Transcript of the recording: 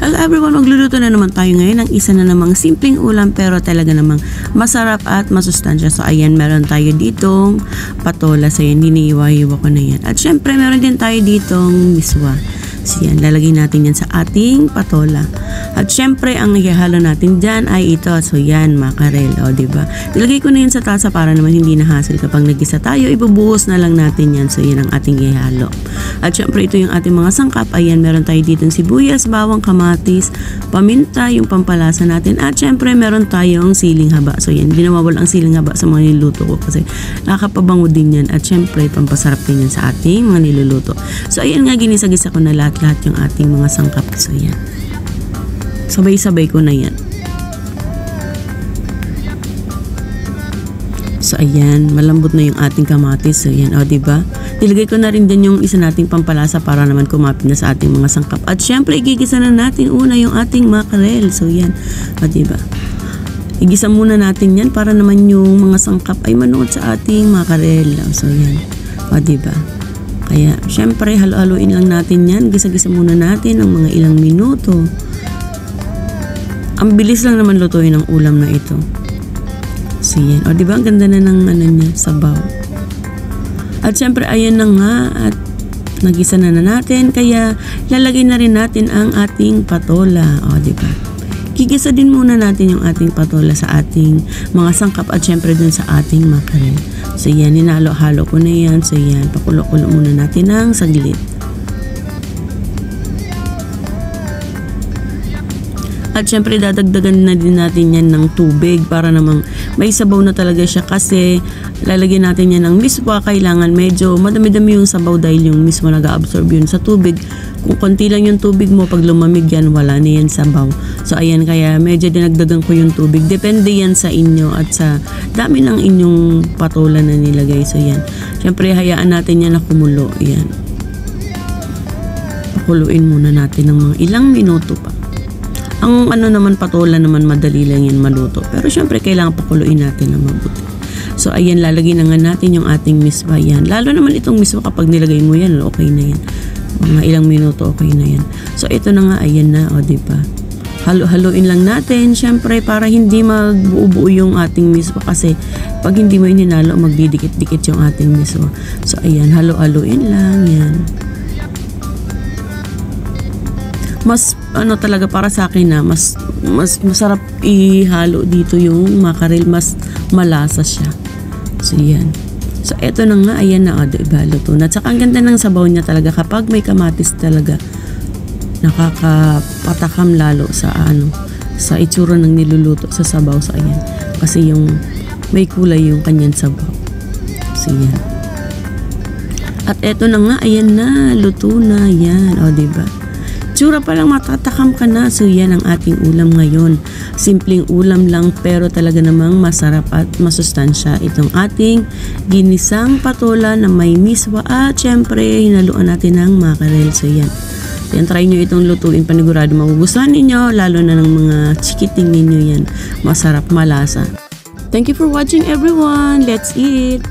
Hello everyone, magluluto na naman tayo ngayon ng isa na namang simpleng ulam pero talaga namang masarap at masustansya. So ayan, meron tayo ditong patola. So yan, hinihiwa-hiwa ko na yan. At syempre meron din tayo ditong miswa. So yan, lalagay natin yan sa ating patola. At syempre ang ihahalo natin dyan ay ito. So yan, makarel. O diba? Nilagay ko na yan sa tasa para naman hindi na hassle kapag nagisa tayo. Ibubuhos na lang natin yan. So yan ang ating ihahalo. At syempre ito yung ating mga sangkap. Ayan, meron tayo ditong sibuyas, bawang, kamatis, paminta, yung pampalasa natin. At syempre meron tayong siling haba. So yan, binawawal ang siling haba sa mga niluto ko kasi nakakapabango din yan. At syempre pampasarap din yan sa ating mga niluluto. So ayan nga, ginisa-gisa ko na lahat yung ating mga sangkap. So yan, sabay-sabay ko na yan. So ayan, malambot na yung ating kamatis. So yan, o diba? Nilagay ko na rin din yung isa nating pampalasa para naman kumapit na sa ating mga sangkap. At syempre igigisa na natin una yung ating makarel. So yan, o diba? Igisa muna natin yan para naman yung mga sangkap ay manuot sa ating makarel. So yan, o diba? Kaya syempre halo-haloin lang natin yan. Gisa-gisa muna natin ng mga ilang minuto. Ang bilis lang naman lutuin ang ulam na ito. So yan, o diba ang ganda na ng niya, sabaw. At syempre ayan na nga, at nagisa na natin, kaya lalagay na rin natin ang ating patola. O diba? Gigisa din muna natin yung ating patola sa ating mga sangkap at syempre dun sa ating makarel. So yan, hinalo-halo ko na yan. So yan, pakulo-kulo muna natin ng saglit. At syempre dadagdagan na din natin yan ng tubig para namang may sabaw na talaga siya, kasi lalagyan natin yan ng miswa. Kailangan medyo madami-dami yung sabaw dahil yung miswa nag-absorb yun sa tubig. Kung konti lang yung tubig mo, pag lumamig yan, wala na yan sabaw. So ayan, kaya medyo dinagdagan ko yung tubig. Depende yan sa inyo at sa dami ng inyong patola na nilagay. So yan, syempre hayaan natin yan na kumulo. Ayan, pakuluin muna natin ng mga ilang minuto pa. Ang naman patola naman madali lang yan maluto. Pero syempre kailangan pakuluin natin ng mabuti. So ayan, lalagay na nga natin yung ating miswa yan. Lalo naman itong miswa kapag nilagay mo yan, okay na yan. Mga ilang minuto okay na yan. So ito na nga, ayan na, o diba? Halo-haloin lang natin syempre para hindi magbuo-buo yung ating miswa, kasi pag hindi mo ininalo magdidikit-dikit yung ating miswa. So ayan, halo-haloin lang yan. Mas talaga para sa akin na mas masarap ihalo dito yung makarel, mas malasa siya. So yan. So eto na nga, ayan na, diba, luto na. At saka ang ganda ng sabaw niya talaga kapag may kamatis talaga. Nakakapatakam lalo sa sa itsura ng niluluto sa sabaw. So ayan, kasi yung may kulay yung kanyang sabaw. So yan. At eto na nga, ayan na, luto na yan. O diba? Tsura pa lang matatakam ka na. So yan ang ating ulam ngayon. Simpleng ulam lang pero talaga namang masarap at masustansya. Itong ating ginisang patola na may miswa at syempre hinaluan natin ng makarel. So yan. Yan, try nyo itong lutuin. Panigurado magugustuhan ninyo, lalo na ng mga chikiting ninyo yan. Masarap, malasa. Thank you for watching everyone. Let's eat!